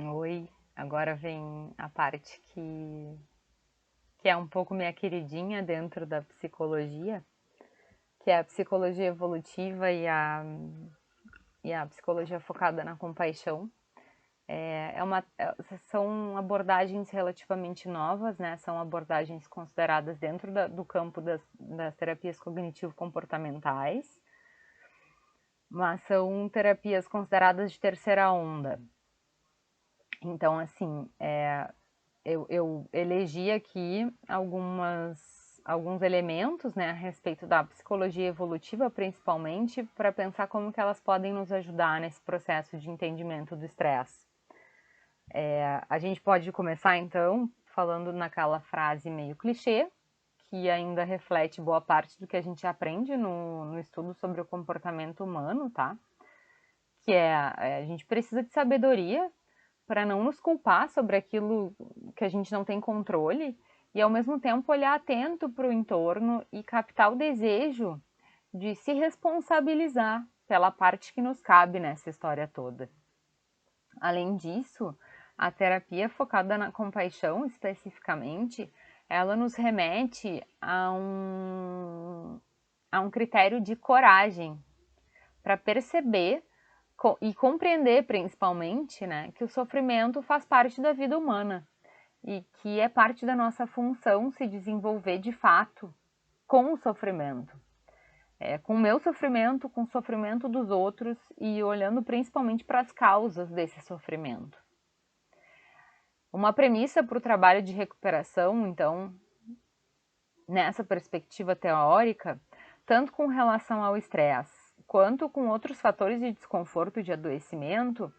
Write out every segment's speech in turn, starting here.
Oi, agora vem a parte que é um pouco minha queridinha dentro da psicologia, que é a psicologia evolutiva e a psicologia focada na compaixão. São abordagens relativamente novas, né? São abordagens consideradas dentro do campo das terapias cognitivo-comportamentais, mas são terapias consideradas de terceira onda. Então, assim, eu elegi aqui alguns elementos, né, a respeito da psicologia evolutiva, principalmente, para pensar como que elas podem nos ajudar nesse processo de entendimento do estresse. A gente pode começar, então, falando naquela frase meio clichê, que ainda reflete boa parte do que a gente aprende no estudo sobre o comportamento humano, tá? Que a gente precisa de sabedoria para não nos culpar sobre aquilo que a gente não tem controle e ao mesmo tempo olhar atento para o entorno e captar o desejo de se responsabilizar pela parte que nos cabe nessa história toda. Além disso, a terapia focada na compaixão, especificamente, ela nos remete a um critério de coragem para perceber e compreender, principalmente, né, que o sofrimento faz parte da vida humana e que é parte da nossa função se desenvolver de fato com o sofrimento. Com o meu sofrimento, com o sofrimento dos outros e olhando principalmente para as causas desse sofrimento. Uma premissa para o trabalho de recuperação, então, nessa perspectiva teórica, tanto com relação ao estresse quanto com outros fatores de desconforto e de adoecimento,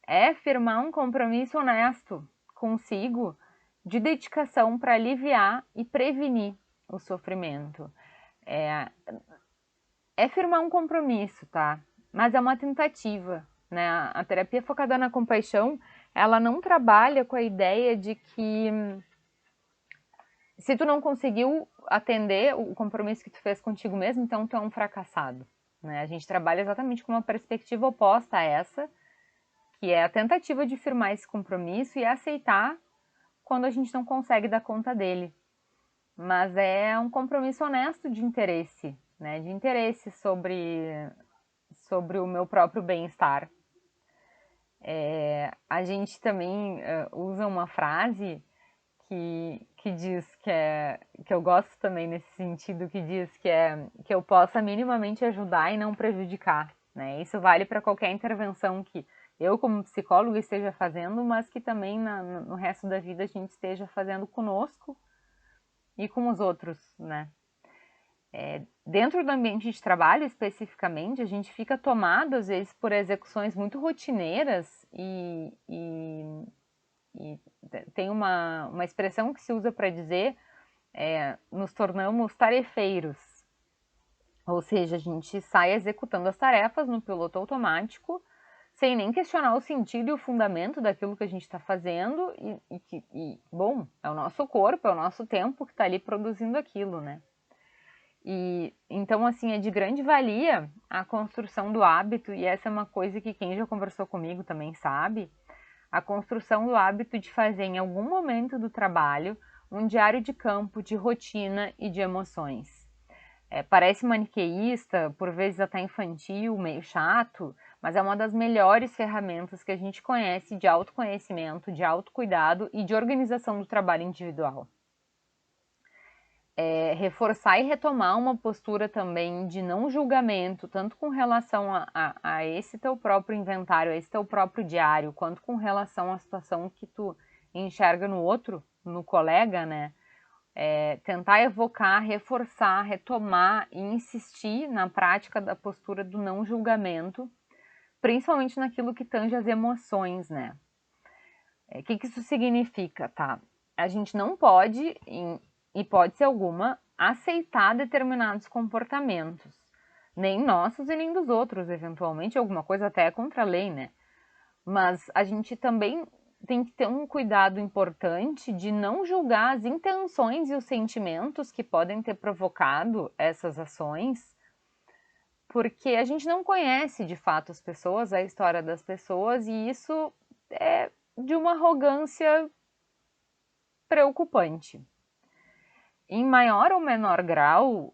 é firmar um compromisso honesto consigo de dedicação para aliviar e prevenir o sofrimento. É firmar um compromisso, tá? Mas é uma tentativa, né? A terapia focada na compaixão, ela não trabalha com a ideia de que se tu não conseguiu atender o compromisso que tu fez contigo mesmo, então tu é um fracassado, né? A gente trabalha exatamente com uma perspectiva oposta a essa, que é a tentativa de firmar esse compromisso e aceitar quando a gente não consegue dar conta dele. Mas é um compromisso honesto de interesse, né? De interesse sobre o meu próprio bem-estar. A gente também usa uma frase que diz que eu gosto também nesse sentido, que diz que eu possa minimamente ajudar e não prejudicar, né? Isso vale para qualquer intervenção que eu, como psicólogo, esteja fazendo, mas que também no resto da vida a gente esteja fazendo conosco e com os outros, né? Dentro do ambiente de trabalho, especificamente, a gente fica tomado, às vezes, por execuções muito rotineiras e tem uma expressão que se usa para dizer nos tornamos tarefeiros, ou seja, a gente sai executando as tarefas no piloto automático, sem nem questionar o sentido e o fundamento daquilo que a gente está fazendo bom, é o nosso corpo, é o nosso tempo que está ali produzindo aquilo, né? E então, assim, é de grande valia a construção do hábito, e essa é uma coisa que quem já conversou comigo também sabe, a construção do hábito de fazer em algum momento do trabalho um diário de campo de rotina e de emoções. Parece maniqueísta, por vezes até infantil, meio chato, mas é uma das melhores ferramentas que a gente conhece de autoconhecimento, de autocuidado e de organização do trabalho individual. Reforçar e retomar uma postura também de não julgamento, tanto com relação a esse teu próprio inventário, a esse teu próprio diário, quanto com relação à situação que tu enxerga no outro, no colega, né? Tentar evocar, reforçar, retomar e insistir na prática da postura do não julgamento, principalmente naquilo que tange as emoções, né? O que isso significa, tá? A gente não pode, em hipótese alguma, aceitar determinados comportamentos, nem nossos e nem dos outros, eventualmente alguma coisa até é contra a lei, né? Mas a gente também tem que ter um cuidado importante de não julgar as intenções e os sentimentos que podem ter provocado essas ações, porque a gente não conhece de fato as pessoas, a história das pessoas, e isso de uma arrogância preocupante. Em maior ou menor grau,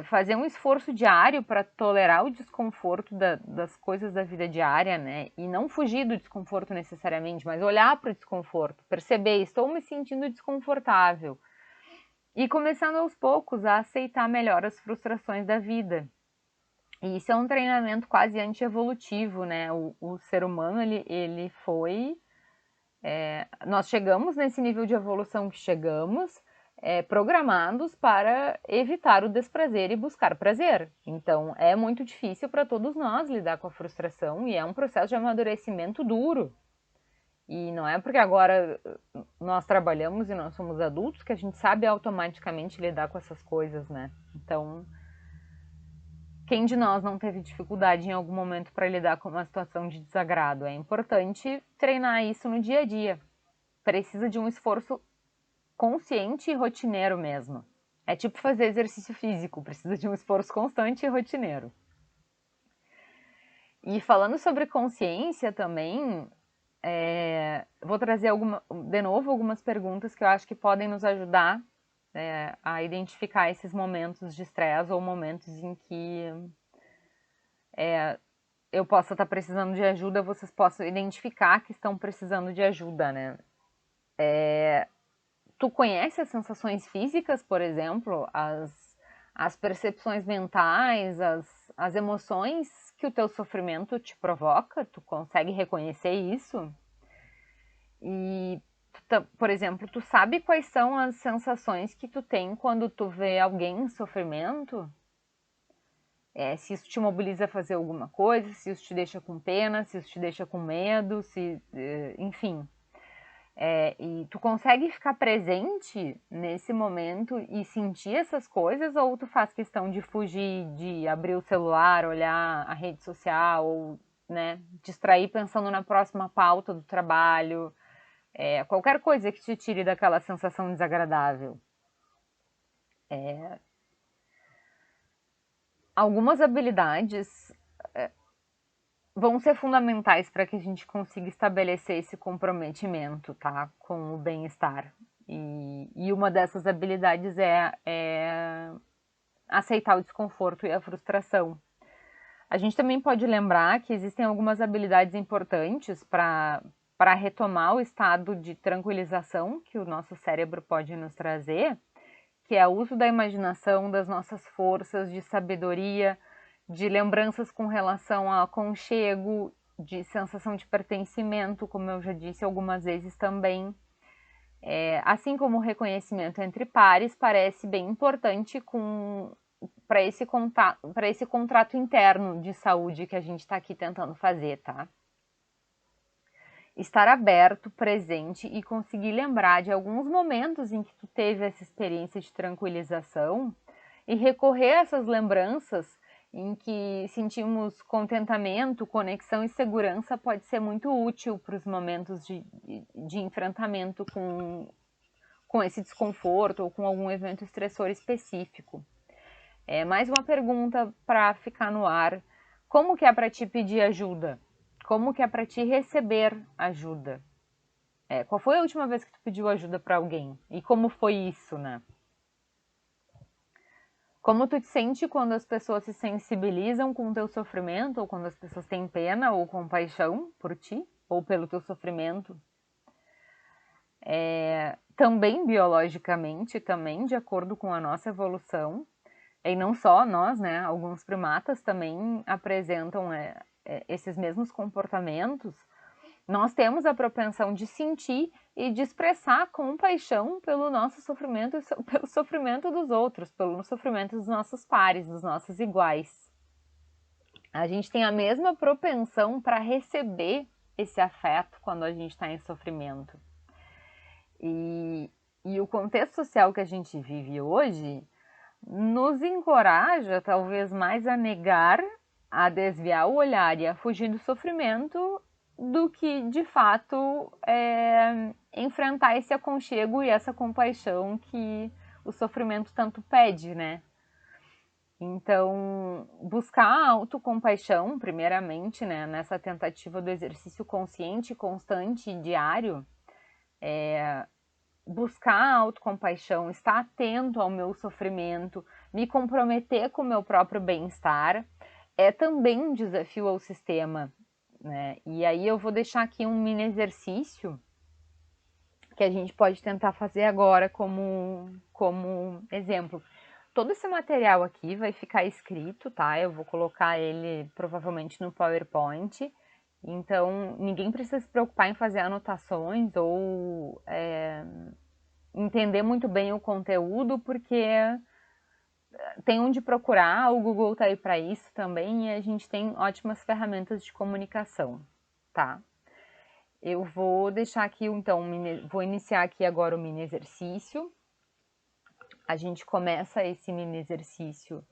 fazer um esforço diário para tolerar o desconforto das coisas da vida diária, né? E não fugir do desconforto necessariamente, mas olhar para o desconforto, perceber, estou me sentindo desconfortável. E começando aos poucos a aceitar melhor as frustrações da vida. E isso é um treinamento quase anti-evolutivo, né? O ser humano, ele foi... nós chegamos nesse nível de evolução que chegamos, programados para evitar o desprazer e buscar prazer. Então, é muito difícil para todos nós lidar com a frustração e é um processo de amadurecimento duro. E não é porque agora nós trabalhamos e nós somos adultos que a gente sabe automaticamente lidar com essas coisas, né? Então, quem de nós não teve dificuldade em algum momento para lidar com uma situação de desagrado? É importante treinar isso no dia a dia. Precisa de um esforço consciente e rotineiro mesmo. É tipo fazer exercício físico, precisa de um esforço constante e rotineiro. E falando sobre consciência também, vou trazer de novo algumas perguntas que eu acho que podem nos ajudar a identificar esses momentos de estresse ou momentos em que eu possa estar precisando de ajuda, vocês possam identificar que estão precisando de ajuda, né? Tu conhece as sensações físicas, por exemplo, as percepções mentais, as emoções que o teu sofrimento te provoca? Tu consegue reconhecer isso? E, por exemplo, tu sabe quais são as sensações que tu tem quando tu vê alguém em sofrimento? Se isso te mobiliza a fazer alguma coisa, se isso te deixa com pena, se isso te deixa com medo, enfim. E tu consegue ficar presente nesse momento e sentir essas coisas, ou tu faz questão de fugir, de abrir o celular, olhar a rede social, ou, né, distrair pensando na próxima pauta do trabalho, qualquer coisa que te tire daquela sensação desagradável. Algumas habilidades vão ser fundamentais para que a gente consiga estabelecer esse comprometimento, tá, com o bem-estar. E uma dessas habilidades é aceitar o desconforto e a frustração. A gente também pode lembrar que existem algumas habilidades importantes para retomar o estado de tranquilização que o nosso cérebro pode nos trazer, que é o uso da imaginação, das nossas forças, de sabedoria, de lembranças com relação a aconchego, de sensação de pertencimento, como eu já disse algumas vezes também. Assim como o reconhecimento entre pares, parece bem importante para esse contrato interno de saúde que a gente está aqui tentando fazer, tá? Estar aberto, presente e conseguir lembrar de alguns momentos em que tu teve essa experiência de tranquilização e recorrer a essas lembranças em que sentimos contentamento, conexão e segurança pode ser muito útil para os momentos de enfrentamento com esse desconforto ou com algum evento estressor específico. Mais uma pergunta para ficar no ar. Como que é para ti pedir ajuda? Como que é para ti receber ajuda? Qual foi a última vez que tu pediu ajuda para alguém? E como foi isso, né? Como tu te sente quando as pessoas se sensibilizam com o teu sofrimento, ou quando as pessoas têm pena ou compaixão por ti, ou pelo teu sofrimento? Também biologicamente, também de acordo com a nossa evolução, e não só nós, né? Alguns primatas também apresentam esses mesmos comportamentos. Nós temos a propensão de sentir e de expressar compaixão pelo nosso sofrimento e pelo sofrimento dos outros, pelo sofrimento dos nossos pares, dos nossos iguais. A gente tem a mesma propensão para receber esse afeto quando a gente está em sofrimento. E o contexto social que a gente vive hoje nos encoraja, talvez mais, a negar, a desviar o olhar e a fugir do sofrimento do que, de fato, enfrentar esse aconchego e essa compaixão que o sofrimento tanto pede, né? Então, buscar a autocompaixão, primeiramente, né, nessa tentativa do exercício consciente, constante e diário, buscar a autocompaixão, estar atento ao meu sofrimento, me comprometer com o meu próprio bem-estar, é também um desafio ao sistema, né? E aí eu vou deixar aqui um mini exercício que a gente pode tentar fazer agora como exemplo. Todo esse material aqui vai ficar escrito, tá? Eu vou colocar ele provavelmente no PowerPoint. Então, ninguém precisa se preocupar em fazer anotações ou entender muito bem o conteúdo, porque tem onde procurar, o Google tá aí para isso também, e a gente tem ótimas ferramentas de comunicação, tá? Eu vou deixar aqui, então, vou iniciar aqui agora o mini exercício. A gente começa esse mini exercício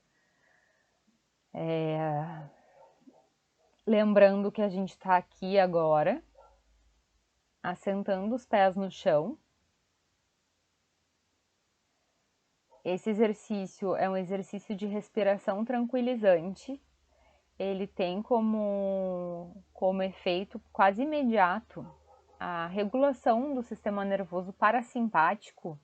lembrando que a gente está aqui agora, assentando os pés no chão. Esse exercício é um exercício de respiração tranquilizante. Ele tem como efeito quase imediato a regulação do sistema nervoso parasimpático,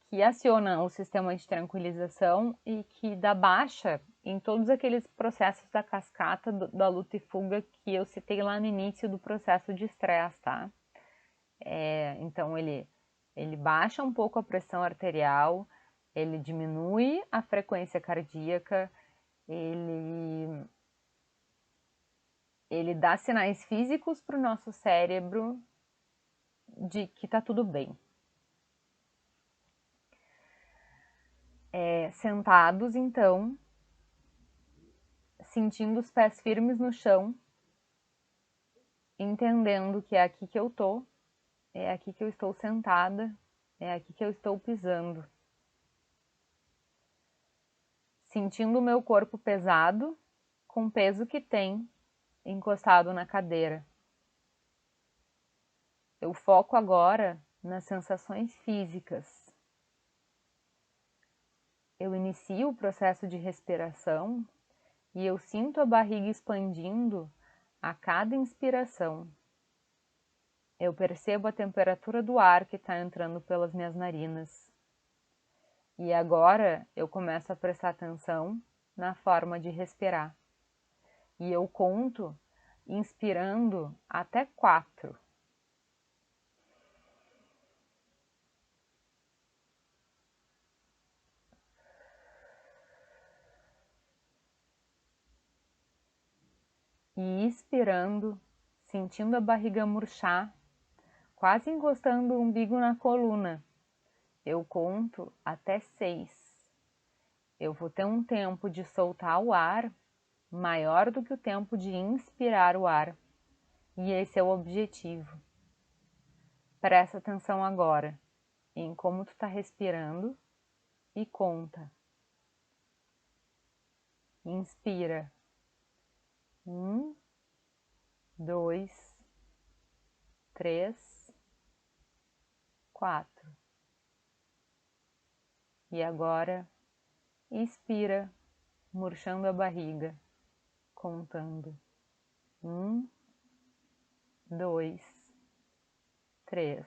que aciona o sistema de tranquilização e que dá baixa em todos aqueles processos da cascata da luta e fuga que eu citei lá no início do processo de estresse, tá? Então ele baixa um pouco a pressão arterial, ele diminui a frequência cardíaca, ele dá sinais físicos para o nosso cérebro de que tá tudo bem. Sentados, então, sentindo os pés firmes no chão, entendendo que é aqui que eu tô, é aqui que eu estou sentada, é aqui que eu estou pisando. Sentindo o meu corpo pesado, com o peso que tem, encostado na cadeira. Eu foco agora nas sensações físicas. Eu inicio o processo de respiração e eu sinto a barriga expandindo a cada inspiração. Eu percebo a temperatura do ar que está entrando pelas minhas narinas. E agora eu começo a prestar atenção na forma de respirar. E eu conto inspirando até 4. E expirando, sentindo a barriga murchar, quase encostando o umbigo na coluna. Eu conto até 6. Eu vou ter um tempo de soltar o ar maior do que o tempo de inspirar o ar. E esse é o objetivo. Presta atenção agora em como tu tá respirando e conta. Inspira. 1, 2, 3, 4. E agora expira, murchando a barriga, contando. 1, 2, 3,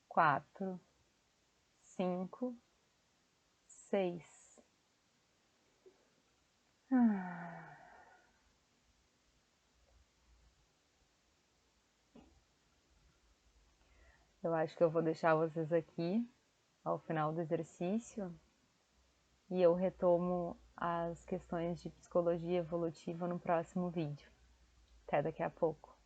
4, 5, 6. Eu acho que eu vou deixar vocês aqui ao final do exercício e eu retomo as questões de psicologia evolutiva no próximo vídeo. Até daqui a pouco.